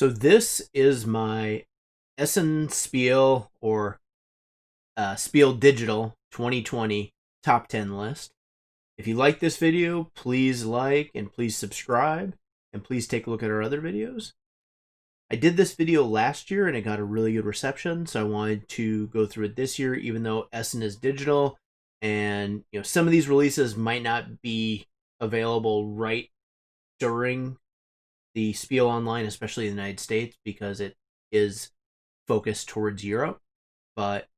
So this is my Essen Spiel or Spiel Digital 2020 top 10 list. If you like this video, please like and please subscribe and please take a look at our other videos. I did this video last year and it got a really good reception, so I wanted to go through it this year, even though Essen is digital and some of these releases might not be available right during the Spiel Online, especially in the United States, because it is focused towards Europe. But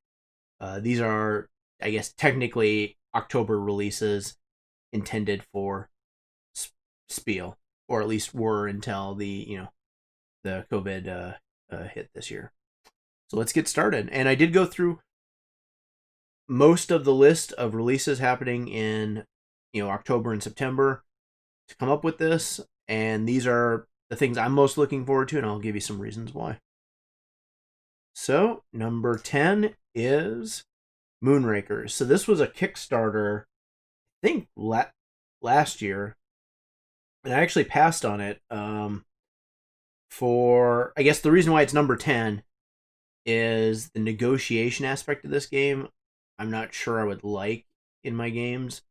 these are, I guess, technically October releases intended for Spiel, or at least were until the COVID hit this year. So let's get started. And I did go through most of the list of releases happening in October and September to come up with this, and these are the things I'm most looking forward to, and I'll give you some reasons why. So number 10 is Moonrakers. So this was a Kickstarter, I think last year, and I actually passed on it for, I guess the reason why it's number 10 is the negotiation aspect of this game. I'm not sure I would like in my games.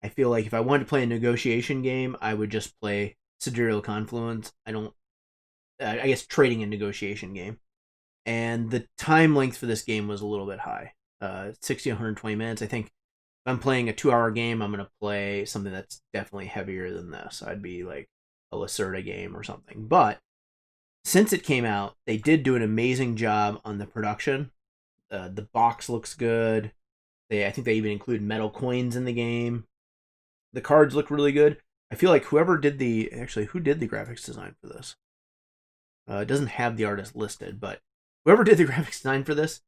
I feel like if I wanted to play a negotiation game, I would just play Sidereal Confluence. I guess trading and negotiation game. And the time length for this game was a little bit high. 60 to 120 minutes. I think if I'm playing a 2-hour game, I'm going to play something that's definitely heavier than this. I'd be like a Lacerda game or something. But since it came out, they did do an amazing job on the production. The box looks good. I think they even include metal coins in the game. The cards look really good. I feel like who did the graphics design for this? It doesn't have the artist listed, but whoever did the graphics design for this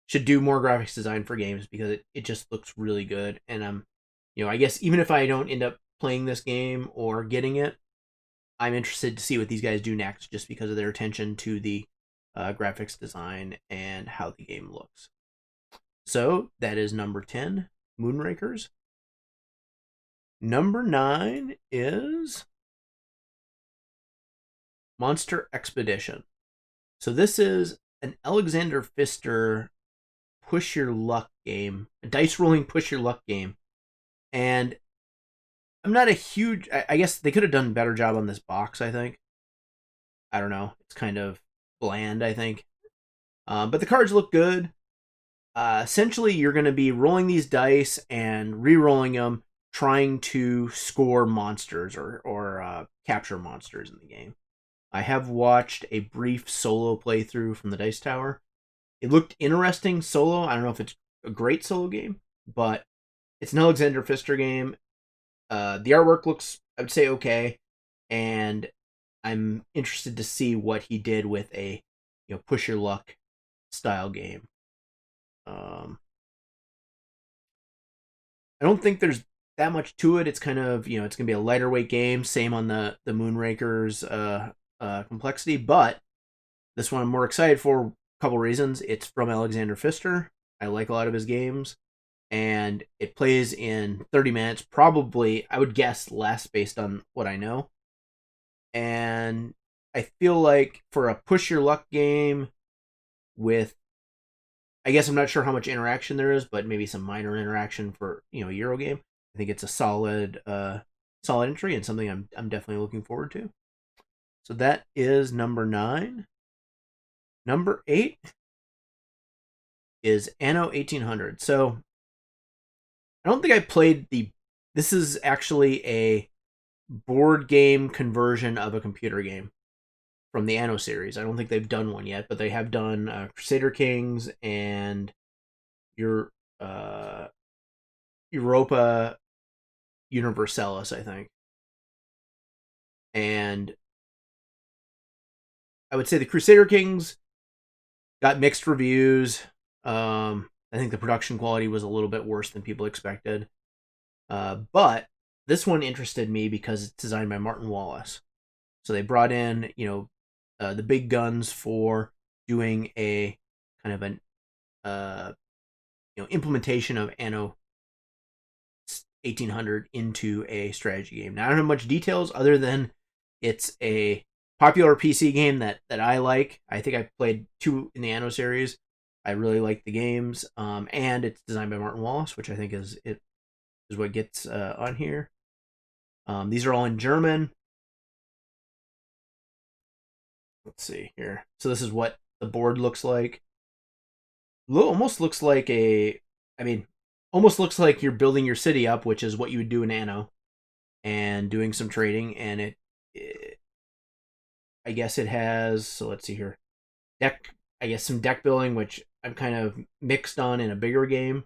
should do more graphics design for games, because it just looks really good. And I guess even if I don't end up playing this game or getting it, I'm interested to see what these guys do next, just because of their attention to the graphics design and how the game looks. So that is number 10, Moonrakers. Number 9 is Monster Expedition. So this is an Alexander Pfister push your luck game, a dice rolling push your luck game. And I'm not a huge, I guess they could have done a better job on this box, I think. I don't know. It's kind of bland, I think. But the cards look good. Essentially, you're going to be rolling these dice and re-rolling them, trying to score monsters or capture monsters in the game. I have watched a brief solo playthrough from the Dice Tower. It looked interesting solo. I don't know if it's a great solo game, but it's an Alexander Pfister game. The artwork looks, I would say, okay, and I'm interested to see what he did with a push your luck style game. I don't think there's that much to it. It's kind of, it's gonna be a lighter weight game, same on the Moonrakers complexity, but this one I'm more excited for a couple reasons. It's from Alexander Pfister. I like a lot of his games, and it plays in 30 minutes, probably, I would guess, less based on what I know. And I feel like for a push your luck game with, I guess I'm not sure how much interaction there is, but maybe some minor interaction for, a Euro game, I think it's a solid entry and something I'm definitely looking forward to. So that is number 9. Number 8 is Anno 1800. So I don't think I played this is actually a board game conversion of a computer game from the Anno series. I don't think they've done one yet, but they have done Crusader Kings and Europa Universalis, I think. And I would say the Crusader Kings got mixed reviews. I think the production quality was a little bit worse than people expected. But this one interested me because it's designed by Martin Wallace. So they brought in, the big guns for doing a kind of an, implementation of Anno 1800 into a strategy game. Now, I don't have much details other than it's a popular PC game that I like. I think I played 2 in the Anno series. I really like the games, and it's designed by Martin Wallace, which I think is what gets on here. These are all in German. Let's see here. So this is what the board looks like. Almost looks like almost looks like you're building your city up, which is what you would do in Anno, and doing some trading. And it I guess it has. So let's see here. Deck. I guess some deck building, which I'm kind of mixed on in a bigger game.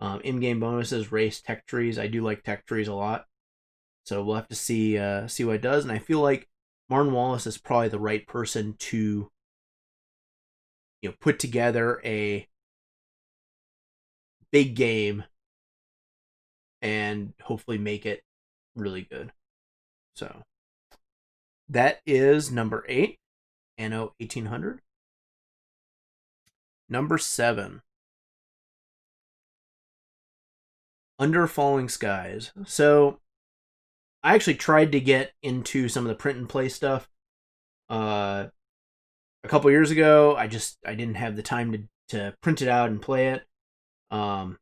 In-game bonuses, race, tech trees. I do like tech trees a lot. So we'll have to see what it does. And I feel like Martin Wallace is probably the right person to put together a big game and hopefully make it really good. So that is number 8, Anno 1800. Number 7, Under Falling Skies. So I actually tried to get into some of the print and play stuff a couple years ago. I didn't have the time to print it out and play it, and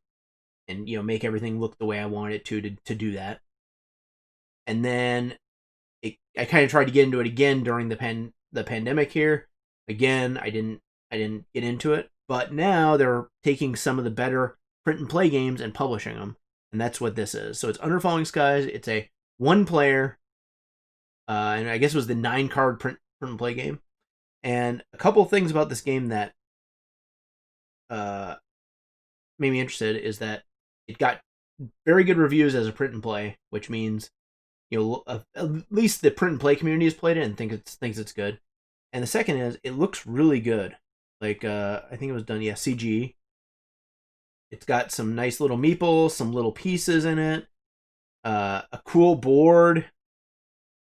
make everything look the way I wanted it to do that. And then I kind of tried to get into it again during the pandemic here. Again, I didn't get into it, but now they're taking some of the better print and play games and publishing them, and that's what this is. So it's Under Falling Skies. It's a 1-player, and I guess it was the 9-card print and play game. And a couple of things about this game that made me interested is that it got very good reviews as a print and play, which means at least the print and play community has played it and thinks it's good. And the second is it looks really good. Like I think it was done CG. It's got some nice little meeples, some little pieces in it, a cool board.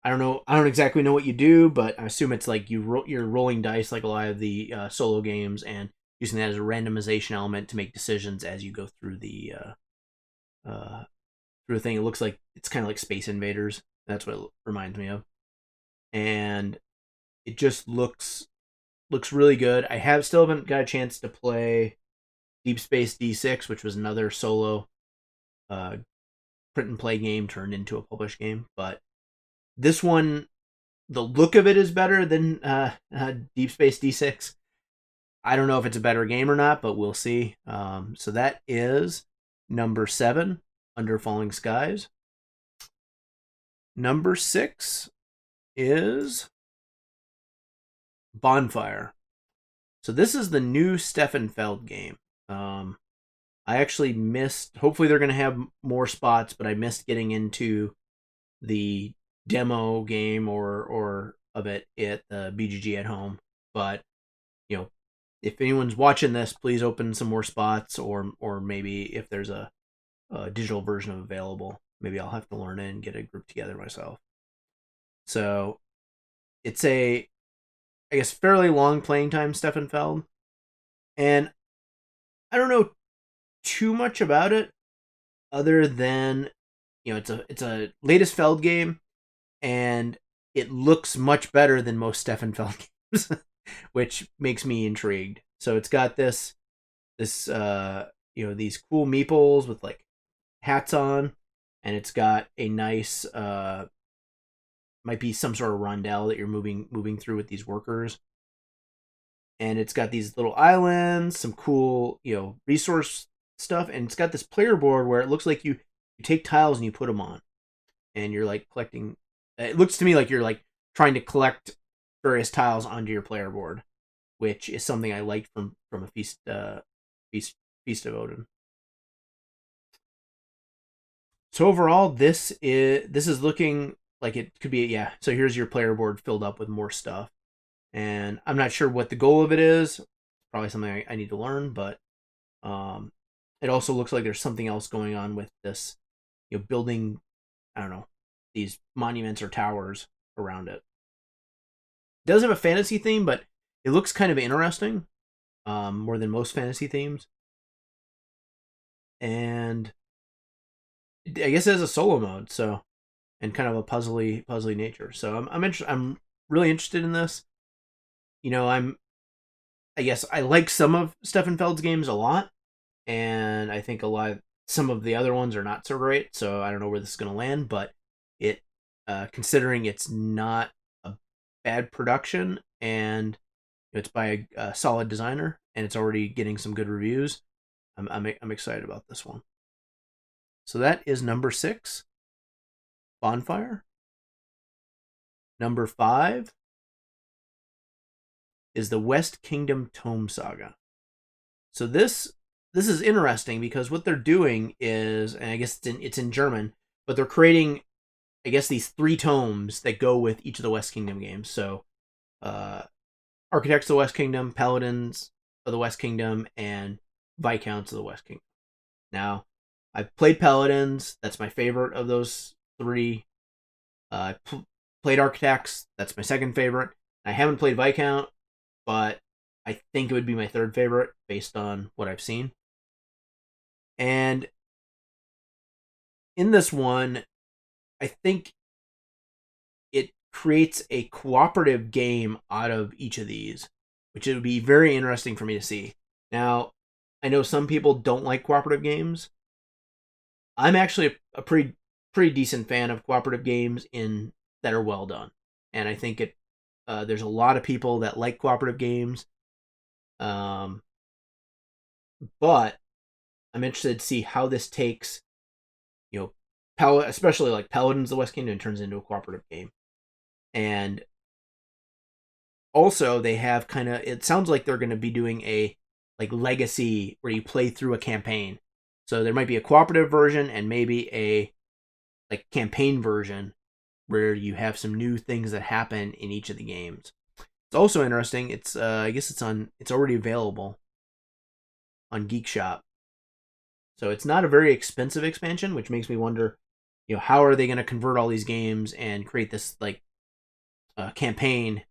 I don't exactly know what you do, but I assume it's like you're rolling dice like a lot of the solo games and using that as a randomization element to make decisions as you go through the thing. It looks like it's kind of like Space Invaders. That's what it reminds me of, and it just looks really good. I still haven't got a chance to play Deep Space D6, which was another solo print and play game turned into a published game, but this one, the look of it is better than Deep Space D6. I don't know if it's a better game or not, but we'll see. So that is number 7, Under Falling Skies. Number 6 is Bonfire. So this is the new Steffenfeld game. I actually missed. Hopefully they're going to have more spots, but I missed getting into the demo game or of it at the BGG at home. But if anyone's watching this, please open some more spots, or maybe if there's a digital version of available, maybe I'll have to learn it and get a group together myself. So it's I guess fairly long playing time Steffenfeld, and I don't know too much about it other than it's a latest Feld game, and it looks much better than most Steffenfeld games, which makes me intrigued. So it's got this these cool meeples with like hats on, and it's got a nice might be some sort of rondel that you're moving through with these workers. And it's got these little islands, some cool, resource stuff, and it's got this player board where it looks like you take tiles and you put them on, and you're like collecting. It looks to me like you're like trying to collect various tiles onto your player board, which is something I liked from a Feast of Odin. So overall, this is looking like it could be So here's your player board filled up with more stuff. And I'm not sure what the goal of it is. Probably something I need to learn, but it also looks like there's something else going on with this, building, I don't know, these monuments or towers around it. It does have a fantasy theme, but it looks kind of interesting, more than most fantasy themes. And I guess it has a solo mode, so, and kind of a puzzly nature. So I'm interested. I'm really interested in this. You know, I guess I like some of Stefan Feld's games a lot, and I think some of the other ones are not so great. So I don't know where this is going to land, but it, considering it's not a bad production and it's by a solid designer and it's already getting some good reviews, I'm excited about this one. So that is number 6, Bonfire. Number 5 is the West Kingdom Tome Saga. So this is interesting because what they're doing is, and I guess it's in German, but they're creating, I guess, these 3 tomes that go with each of the West Kingdom games. So, Architects of the West Kingdom, Paladins of the West Kingdom, and Viscounts of the West Kingdom. Now, I've played Paladins. That's my favorite of those 3. Played Architects. That's my second favorite. I haven't played Viscount, but I think it would be my third favorite based on what I've seen. And in this one, I think it creates a cooperative game out of each of these, which it would be very interesting for me to see. Now, I know some people don't like cooperative games. I'm actually a pretty decent fan of cooperative games that are well done, and I think there's a lot of people that like cooperative games. But I'm interested to see how this takes, especially like Paladins of the West Kingdom, and turns into a cooperative game. And also they have it sounds like they're going to be doing a like legacy where you play through a campaign. So there might be a cooperative version and maybe a like campaign version where you have some new things that happen in each of the games. It's also interesting. It's I guess it's already available on Geek Shop. So it's not a very expensive expansion, which makes me wonder, how are they going to convert all these games and create this like campaign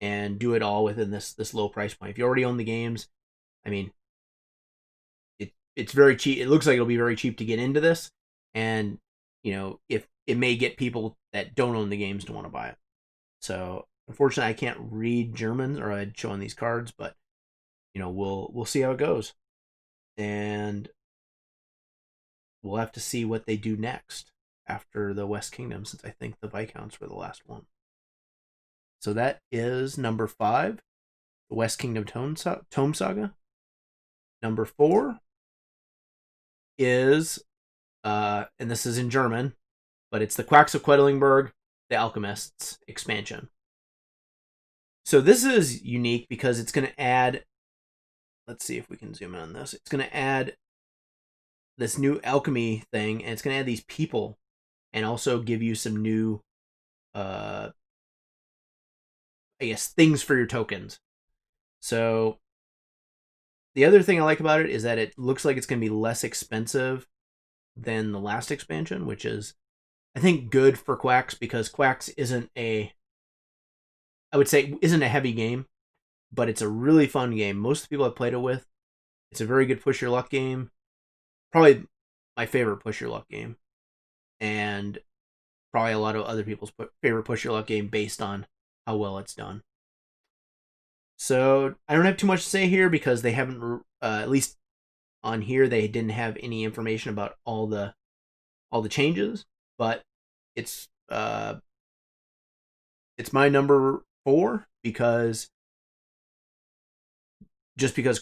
and do it all within this low price point. If you already own the games, I mean, it's very cheap. It looks like it'll be very cheap to get into this, and if it may get people that don't own the games to want to buy it. So unfortunately, I can't read German, or I'd show on these cards, but we'll see how it goes, and we'll have to see what they do next after the West Kingdom, since I think the Viscounts were the last one. So that is number 5, the West Kingdom Tome Saga. Number 4 is, and this is in German, but it's the Quacks of The Alchemists expansion. So this is unique because it's going to add, let's see if we can zoom in on this. It's going to add this new alchemy thing, and it's going to add these people and also give you some new, I guess, things for your tokens. So the other thing I like about it is that it looks like it's going to be less expensive than the last expansion, which is, I think, good for Quacks, because Quacks isn't a heavy game, but it's a really fun game. Most of the people I've played it with, it's a very good push your luck game. Probably my favorite push your luck game, and probably a lot of other people's favorite push your luck game based on how well it's done. So I don't have too much to say here because they haven't, at least on here, they didn't have any information about all the changes. But it's my number 4 because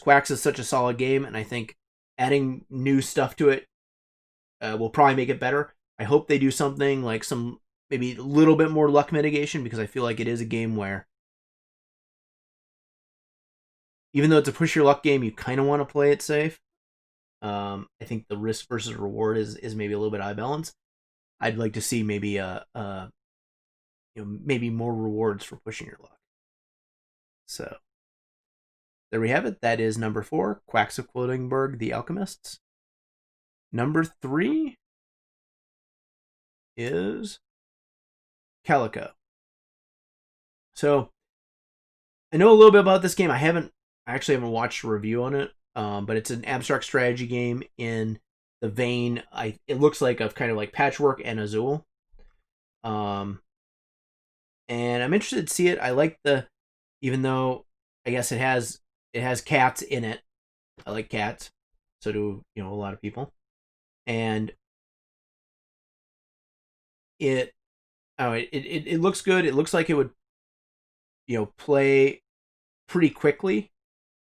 Quacks is such a solid game, and I think adding new stuff to it will probably make it better. I hope they do something like maybe a little bit more luck mitigation, because I feel like it is a game where, even though it's a push your luck game, you kind of want to play it safe. I think the risk versus reward is maybe a little bit eye balance. I'd like to see maybe maybe more rewards for pushing your luck. So there we have it. That is number 4, Quacks of The Alchemists. Number 3 is Calico. So I know a little bit about this game. I actually haven't watched a review on it, but it's an abstract strategy game in the vein, it looks like, of kind of like Patchwork and Azul. and I'm interested to see it. I like even though I guess it has cats in it. I like cats, so do a lot of people, and it it looks good. It looks like it would play pretty quickly,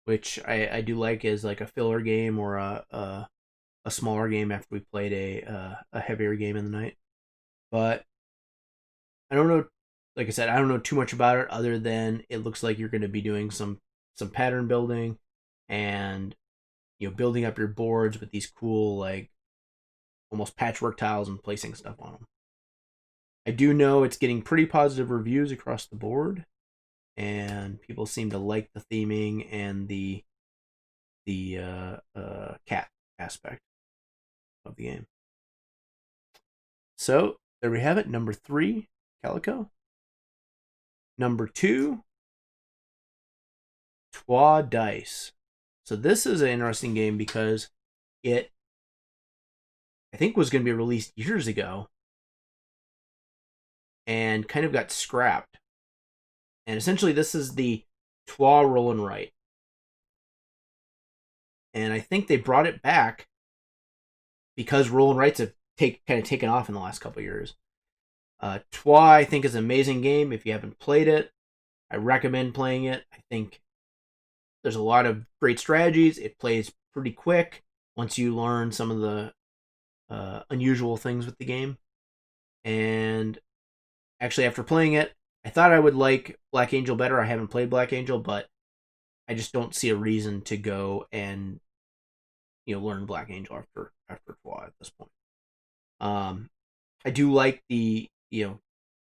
which I do like as like a filler game or a smaller game after we played a heavier game in the night. But I don't know. Like I said, I don't know too much about it other than it looks like you're going to be doing some pattern building and building up your boards with these cool like almost patchwork tiles and placing stuff on them. I do know it's getting pretty positive reviews across the board, and people seem to like the theming and the cat aspect of the game. So there we have it. Number 3, Calico. Number 2, Twa Dice. So this is an interesting game because it, I think, was going to be released years ago and kind of got scrapped. And essentially this is the Twa Roll and Write. And I think they brought it back because roll and writes have kind of taken off in the last couple of years. Twa, I think, is an amazing game. If you haven't played it, I recommend playing it. I think there's a lot of great strategies. It plays pretty quick once you learn some of the unusual things with the game. And actually, after playing it, I thought I would like Black Angel better. I haven't played Black Angel, but I just don't see a reason to go and learn Black Angel after Twa at this point. I do like the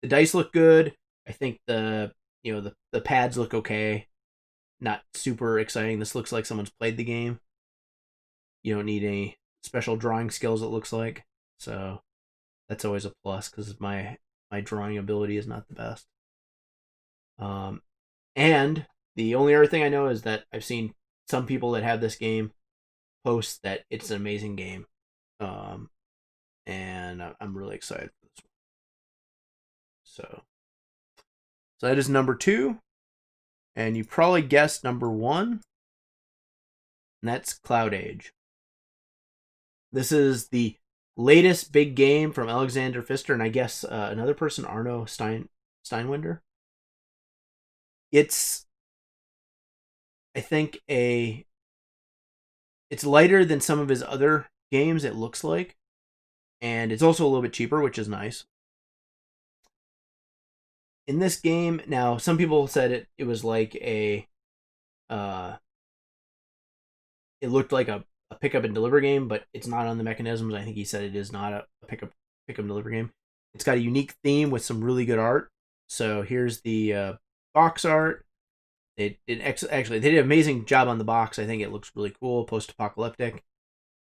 dice look good. I think the pads look okay. Not super exciting. This looks like someone's played the game. You don't need any special drawing skills, it looks like. So that's always a plus because my drawing ability is not the best. And the only other thing I know is that I've seen some people that have this game post that it's an amazing game. And I'm really excited for this one. So that is number 2. And you probably guessed number 1. And that's Cloud Age. This is the latest big game from Alexander Pfister and I guess another person, Arno Steinwinder. It's, I think, it's lighter than some of his other games, it looks like. And it's also a little bit cheaper, which is nice. In this game, now, some people said it was like it looked like a pick up and deliver game, but it's not on the mechanisms. I think he said it is not a pick up and deliver game. It's got a unique theme with some really good art. So here's the box art. Actually, they did an amazing job on the box. I think it looks really cool, post-apocalyptic.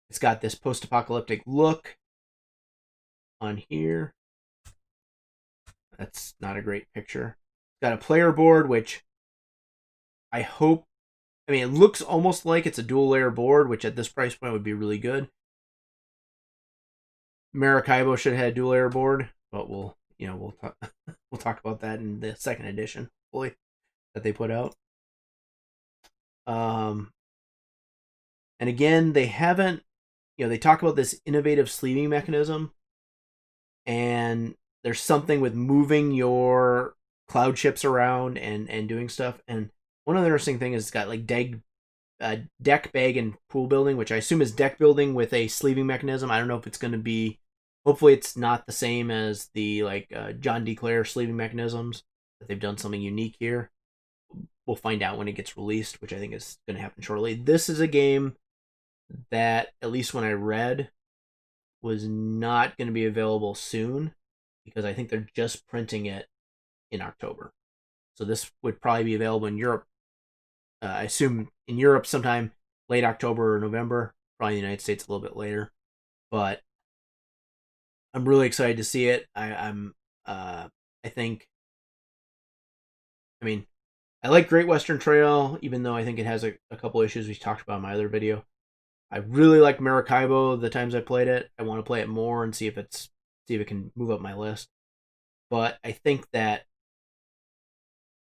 It's got this post-apocalyptic look on here. That's not a great picture. It's got a player board, which I hope, it looks almost like it's a dual layer board, which at this price point would be really good. Maracaibo should have had a dual layer board, but we'll talk about that in the second edition, hopefully, that they put out. And again, they haven't, they talk about this innovative sleeving mechanism, and there's something with moving your cloud ships around and doing stuff. And one other interesting thing is it's got like deck, bag, and pool building, which I assume is deck building with a sleeving mechanism. I don't know if it's going to be, hopefully it's not the same as the John D. Clare sleeving mechanisms, that they've done something unique here. We'll find out when it gets released, which I think is going to happen shortly. This is a game that, at least when I read, was not going to be available soon because I think they're just printing it in October. So this would probably be available in Europe. I assume in Europe sometime late October or November, probably in the United States a little bit later. But I'm really excited to see it. I like Great Western Trail, even though I think it has a couple issues we talked about in my other video. I really like Maracaibo the times I played it. I want to play it more and see if it can move up my list. But I think that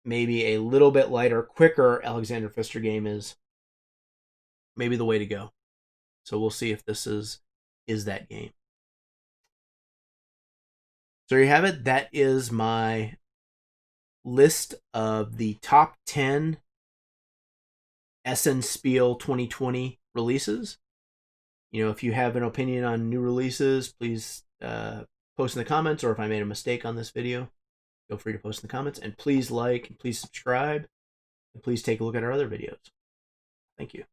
maybe a little bit lighter, quicker Alexander Pfister game is maybe the way to go. So we'll see if this is that game. So there you have it. That is my list of the top 10 Essen Spiel 2020 releases. If you have an opinion on new releases, please post in the comments, or if I made a mistake on this video, feel free to post in the comments. And please like, and please subscribe, and please take a look at our other videos. Thank you.